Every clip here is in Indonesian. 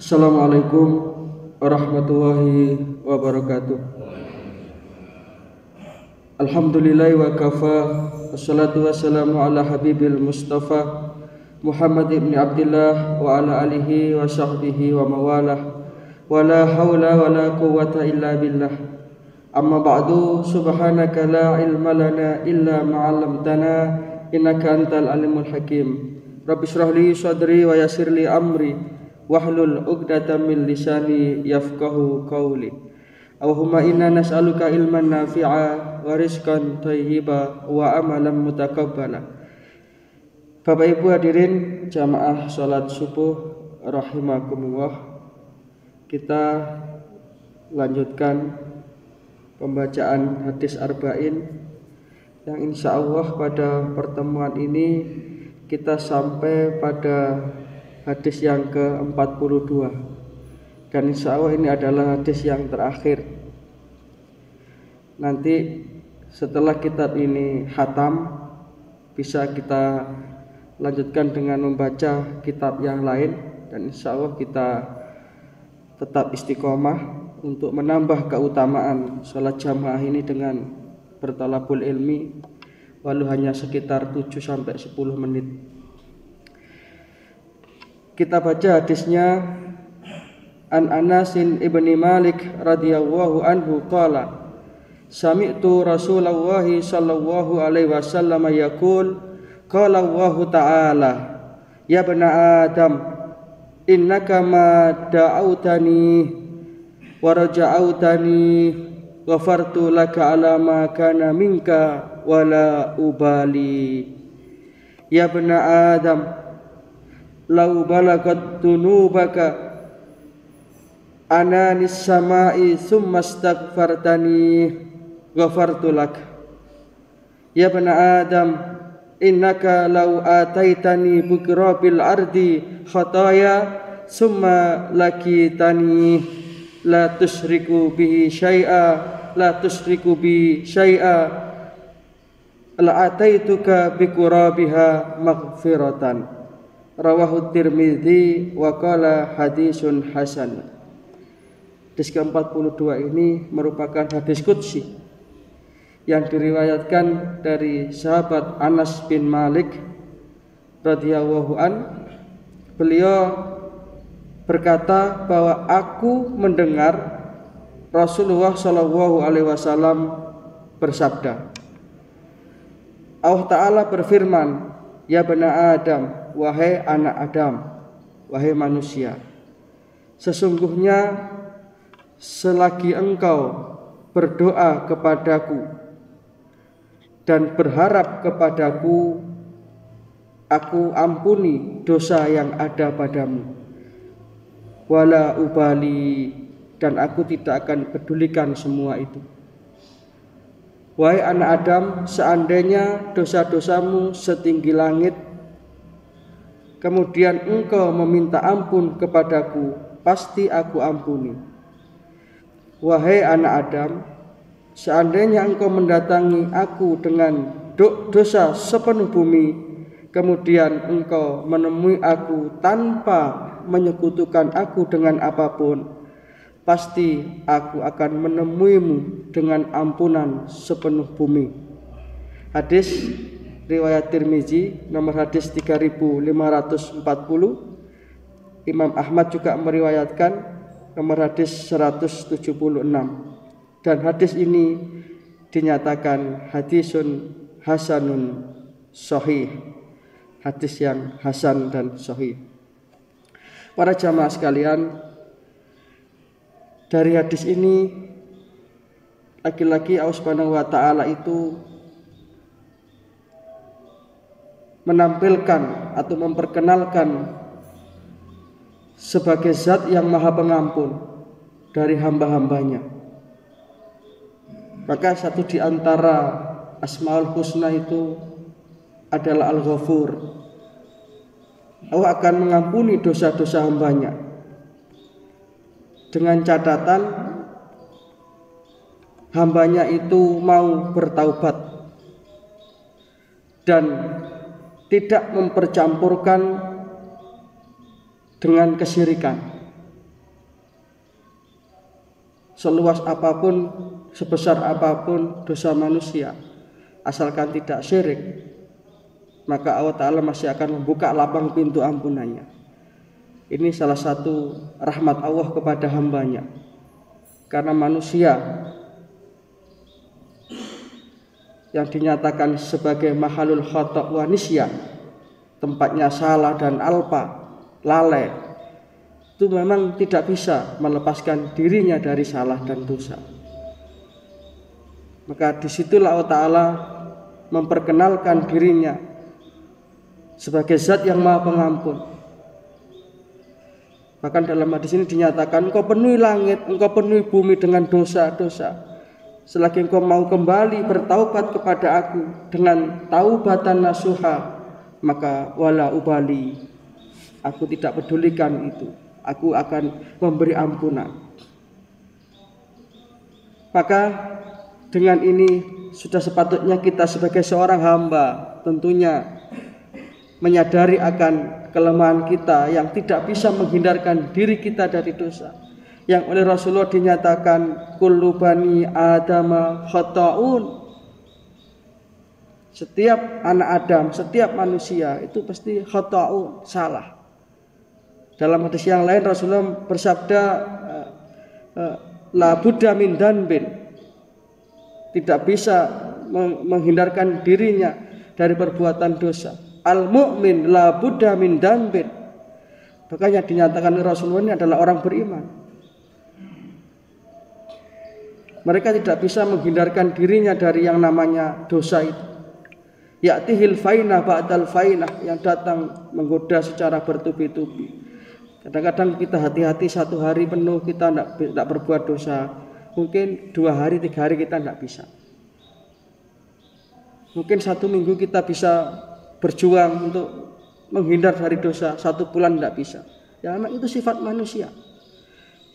Assalamualaikum warahmatullahi wabarakatuh. Alhamdulillah wa kafa. Wassalatu wassalamu ala habibil mustafa Muhammad ibn Abdullah wa ala alihi wa sahbihi wa mawalah. Wa la hawla wa la quwwata illa billah. Amma ba'du, subhanaka la ilma lana illa ma'allamtana innaka antal alimul hakim. Rabbi shrah li sadri wa yassir li amri wahlul 'uqdatam min lisani yafqahu qawli. Allahumma inna nas'aluka ilman nafi'a wa rizqan thayyiba wa amalan mutaqabbala. Bapak Ibu hadirin jamaah salat subuh rahimakumullah. Kita lanjutkan pembacaan hadis arba'in yang insya Allah pada pertemuan ini kita sampai pada hadis yang ke-42, dan insya Allah ini adalah hadis yang terakhir. Nanti setelah kitab ini khatam, bisa kita lanjutkan dengan membaca kitab yang lain, dan insya Allah kita tetap istiqomah untuk menambah keutamaan sholat jamaah ini dengan bertalabul ilmi, walau hanya sekitar 7-10 menit. Kita baca hadisnya. An Anasin ibni Malik radhiyallahu anhu qala sami'tu Rasulullah sallallahu alaihi wasallam yaqul qala Allah ta'ala ya bana Adam innaka ma da'autani wa raja'autani ghafartu laka ala ma kana minka wala ubali. Ya bana Adam lau balagat dunubaka ananis samai summa astaghfartani ghafartu lak. Ya bana Adam innaka lau ataitani bukrabil ardi khataya summa lakitani la tusyriku bi syai'a la ataituka bikurabiha maghfiratan. Rawahu Tirmidzi wa qala hadisun hasan. Hadis ke-42 ini merupakan hadis qudsi yang diriwayatkan dari sahabat Anas bin Malik radhiyallahu an. Beliau berkata bahwa aku mendengar Rasulullah sallallahu alaihi wasallam bersabda, Allah Ta'ala berfirman, ya bana Adam, wahai anak Adam, wahai manusia, sesungguhnya selagi engkau berdoa kepadaku dan berharap kepadaku, aku ampuni dosa yang ada padamu. Wala ubali, dan aku tidak akan pedulikan semua itu. Wahai anak Adam, seandainya dosa-dosamu setinggi langit, kemudian engkau meminta ampun kepadaku, pasti aku ampuni. Wahai anak Adam, seandainya engkau mendatangi aku dengan dosa sepenuh bumi, kemudian engkau menemui aku tanpa menyekutukan aku dengan apapun, pasti aku akan menemuimu dengan ampunan sepenuh bumi. Hadis riwayat Tirmizi, nomor hadis 3540. Imam Ahmad juga meriwayatkan nomor hadis 176. Dan hadis ini dinyatakan hadisun hasanun sahih, hadis yang hasan dan sahih. Para jamaah sekalian, dari hadis ini lagi-lagi Allah Subhanahu wa ta'ala itu menampilkan atau memperkenalkan sebagai zat yang maha pengampun dari hamba-hambanya. Maka satu di antara Asmaul Husna itu adalah Al-Ghafur. Allah akan mengampuni dosa-dosa hambanya, dengan catatan hambanya itu mau bertaubat dan tidak mempercampurkan dengan kesyirikan. seluas apapun, sebesar apapun dosa manusia, asalkan tidak syirik, maka Allah Ta'ala masih akan membuka lapang pintu ampunannya. Ini salah satu rahmat Allah kepada hambanya. Karena manusia yang dinyatakan sebagai mahalul khata' wa nisyan, tempatnya salah dan alpa, lalai, itu memang tidak bisa melepaskan dirinya dari salah dan dosa. Maka disitulah Allah Ta'ala memperkenalkan dirinya sebagai zat yang maha pengampun. Bahkan dalam hadis ini dinyatakan, engkau penuhi langit, engkau penuhi bumi dengan dosa-dosa. Selagi engkau mau kembali bertaubat kepada aku dengan taubatan nasuha, maka wala ubali, aku tidak pedulikan itu, aku akan memberi ampunan. Maka dengan ini sudah sepatutnya kita sebagai seorang hamba tentunya menyadari akan kelemahan kita yang tidak bisa menghindarkan diri kita dari dosa, yang oleh Rasulullah dinyatakan kullu bani adama khata'un. Setiap anak Adam, setiap manusia itu pasti khata'un, salah. Dalam hadis yang lain Rasulullah bersabda la budda min danbin, tidak bisa menghindarkan dirinya dari perbuatan dosa. Al mu'min la budda min danbin. Makanya dinyatakan oleh Rasulullah ini adalah orang beriman. Mereka tidak bisa menghindarkan dirinya dari yang namanya dosa itu. Ya'tihil fainah ba'dal fainah, yang datang menggoda secara bertubi-tubi. Kadang-kadang kita hati-hati satu hari penuh kita tidak berbuat dosa. Mungkin 2 hari, 3 hari kita tidak bisa. Mungkin 1 minggu kita bisa berjuang untuk menghindar dari dosa, 1 bulan tidak bisa. Ya memang itu sifat manusia.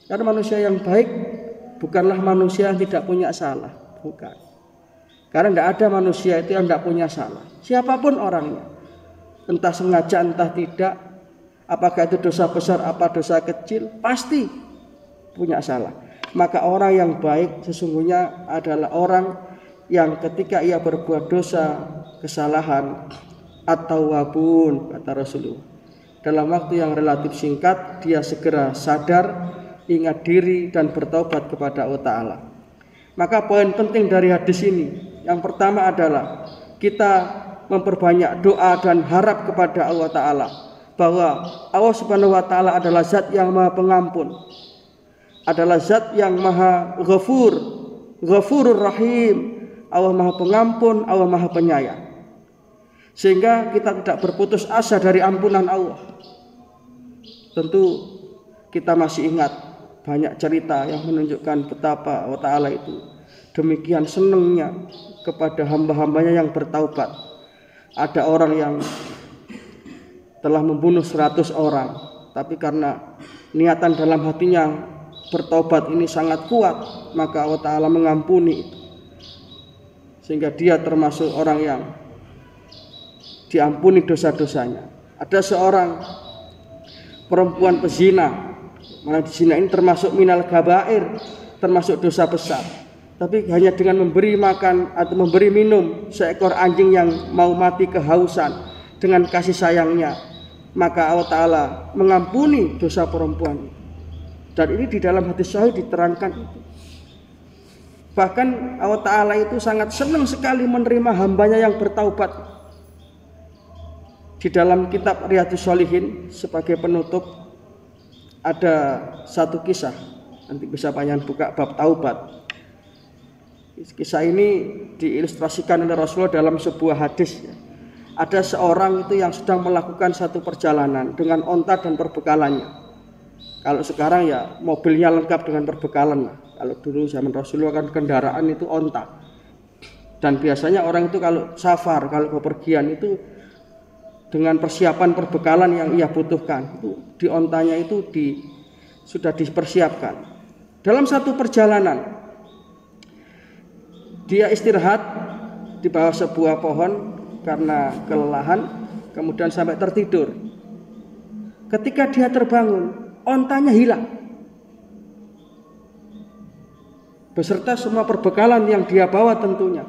Karena manusia yang baik bukanlah manusia yang tidak punya salah, bukan. Karena tidak ada manusia itu yang tidak punya salah. Siapapun orangnya, entah sengaja entah tidak, apakah itu dosa besar apa dosa kecil, pasti punya salah. Maka orang yang baik sesungguhnya adalah orang yang ketika ia berbuat dosa, kesalahan, atau wabun, kata Rasulullah, dalam waktu yang relatif singkat dia segera sadar, ingat diri dan bertobat kepada Allah Ta'ala. Maka poin penting dari hadis ini, yang pertama adalah kita memperbanyak doa dan harap kepada Allah Ta'ala, bahwa Allah Subhanahu wa Ta'ala adalah zat yang maha pengampun, adalah zat yang maha ghafurur rahim. Allah maha pengampun, Allah maha penyayang, sehingga kita tidak berputus asa dari ampunan Allah. Tentu kita masih ingat banyak cerita yang menunjukkan betapa Allah Ta'ala itu demikian senangnya kepada hamba-hambanya yang bertaubat. Ada orang yang telah membunuh 100 orang, tapi karena niatan dalam hatinya bertaubat ini sangat kuat, maka Allah Ta'ala mengampuni itu, sehingga dia termasuk orang yang diampuni dosa-dosanya. Ada seorang perempuan pezina, mana zina ini termasuk minal gabair, termasuk dosa besar, tapi hanya dengan memberi makan atau memberi minum seekor anjing yang mau mati kehausan dengan kasih sayangnya, maka Allah Ta'ala mengampuni dosa perempuan itu. Dan ini di dalam hadis sahih diterangkan itu. Bahkan Allah Ta'ala itu sangat senang sekali menerima hambanya yang bertaubat. Di dalam kitab Riyadhus Shalihin sebagai penutup ada satu kisah, nanti bisa panjang buka bab taubat. Kisah ini diilustrasikan oleh Rasulullah dalam sebuah hadis. Ada seorang itu yang sedang melakukan satu perjalanan dengan onta dan perbekalannya. Kalau sekarang ya mobilnya lengkap dengan perbekalan. Kalau dulu zaman Rasulullah kan kendaraan itu onta. Dan biasanya orang itu kalau safar, kalau bepergian itu dengan persiapan perbekalan yang ia butuhkan, itu di ontanya itu sudah dipersiapkan. Dalam satu perjalanan dia istirahat di bawah sebuah pohon karena kelelahan, kemudian sampai tertidur. Ketika dia terbangun, ontanya hilang. beserta semua perbekalan yang dia bawa tentunya.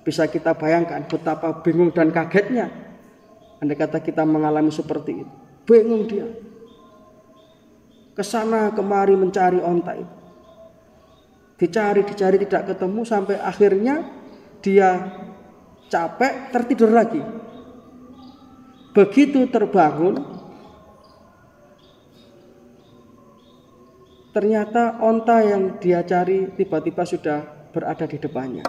Bisa kita bayangkan betapa bingung dan kagetnya andai kata kita mengalami seperti itu. Bingung dia, kesana kemari mencari onta itu, dicari tidak ketemu, sampai akhirnya dia capek tertidur lagi. Begitu terbangun, ternyata onta yang dia cari tiba-tiba sudah berada di depannya.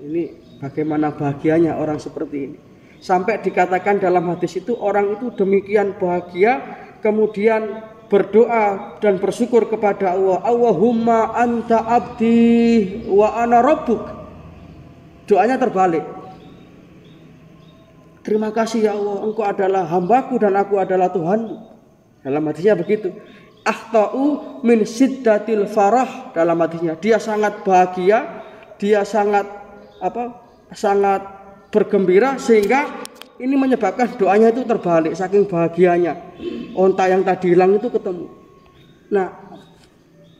Ini bagaimana bahagianya orang seperti ini. Sampai dikatakan dalam hadis itu, orang itu demikian bahagia, kemudian berdoa dan bersyukur kepada Allah. Allahumma anta abdi wa ana rabbuk. Doanya terbalik. Terima kasih ya Allah, engkau adalah hambaku dan aku adalah Tuhanmu. Dalam hadisnya begitu. Akhtau min siddatil farah. Dalam hadisnya dia sangat bahagia, dia sangat bergembira, sehingga ini menyebabkan doanya itu terbalik saking bahagianya. Onta yang tadi hilang itu ketemu. Nah,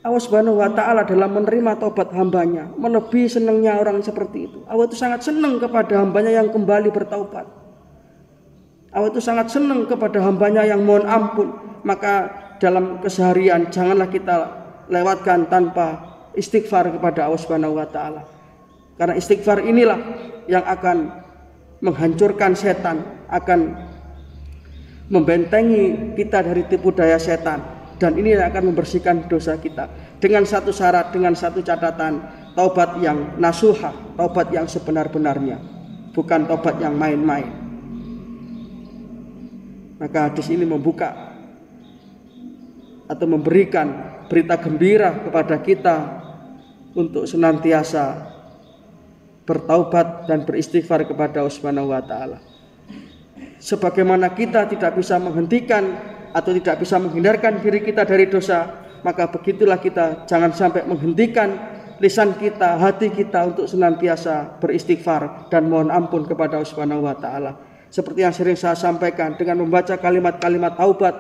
Allah Subhanahu wa taala dalam menerima taubat hambanya melebihi senangnya orang seperti itu. Allah itu sangat senang kepada hambanya yang kembali bertaubat. Allah itu sangat senang kepada hambanya yang mohon ampun. Maka dalam keseharian janganlah kita lewatkan tanpa istighfar kepada Allah Subhanahu wa taala. Karena istighfar inilah yang akan menghancurkan setan, akan membentengi kita dari tipu daya setan, dan ini yang akan membersihkan dosa kita. Dengan satu syarat, dengan satu catatan, taubat yang nasuha, taubat yang sebenar-benarnya, bukan taubat yang main-main. Maka hadis ini membuka atau memberikan berita gembira kepada kita untuk senantiasa bertaubat dan beristighfar kepada Allah Subhanahu wa taala. Sebagaimana kita tidak bisa menghentikan atau tidak bisa menghindarkan diri kita dari dosa, maka begitulah kita jangan sampai menghentikan lisan kita, hati kita untuk senantiasa beristighfar dan mohon ampun kepada Allah Subhanahu wa taala. Seperti yang sering saya sampaikan, dengan membaca kalimat-kalimat taubat,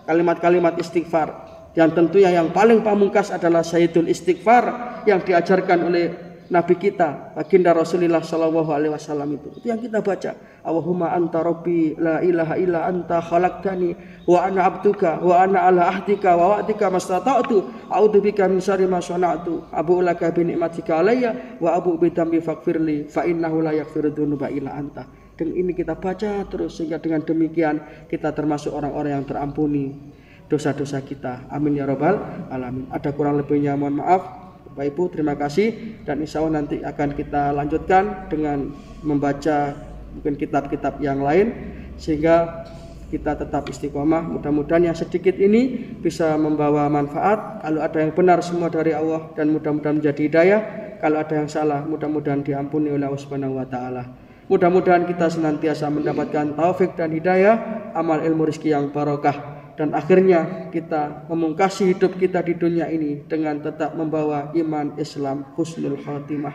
kalimat-kalimat istighfar, yang tentunya yang paling pamungkas adalah Sayyidul Istighfar yang diajarkan oleh Nabi kita, baginda Rasulullah Shallallahu Alaihi Wasallam itu yang kita baca. Allahumma anta rabbi la ilaha illa anta khalaqtani wa ana abduka wa ana ala ahdika wa wa'dika mastata'tu a'udzubika min syarri ma sana'tu abu'u laka bi ni'matika alayya wa abu'u bi dhanbi faghfirli fa innahu la yaghfiru dzunuba illa anta. Dan ini kita baca terus sehingga dengan demikian kita termasuk orang-orang yang terampuni dosa-dosa kita. Amin ya rabbal alamin. Ada kurang lebihnya mohon maaf. Bapak Ibu, terima kasih, dan insya Allah nanti akan kita lanjutkan dengan membaca mungkin kitab-kitab yang lain sehingga kita tetap istiqomah. Mudah-mudahan yang sedikit ini bisa membawa manfaat. Kalau ada yang benar semua dari Allah dan mudah-mudahan menjadi hidayah. Kalau ada yang salah mudah-mudahan diampuni oleh Allah Subhanahu wa taala. Mudah-mudahan kita senantiasa mendapatkan taufik dan hidayah, amal ilmu rezeki yang barokah. Dan akhirnya kita memungkasi hidup kita di dunia ini dengan tetap membawa iman Islam husnul khatimah.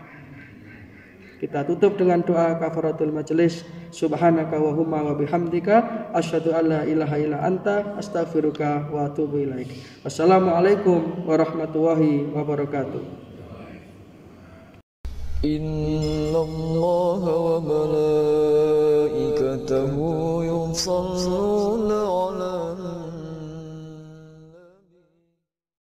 Kita tutup dengan doa kafaratul majelis. Subhanaka wa humma wa bihamdika asyhadu an la ilaha illa anta astaghfiruka wa atubu ilaik. Wassalamualaikum warahmatullahi wabarakatuh. Innallaha wa malaikatahu yusholluna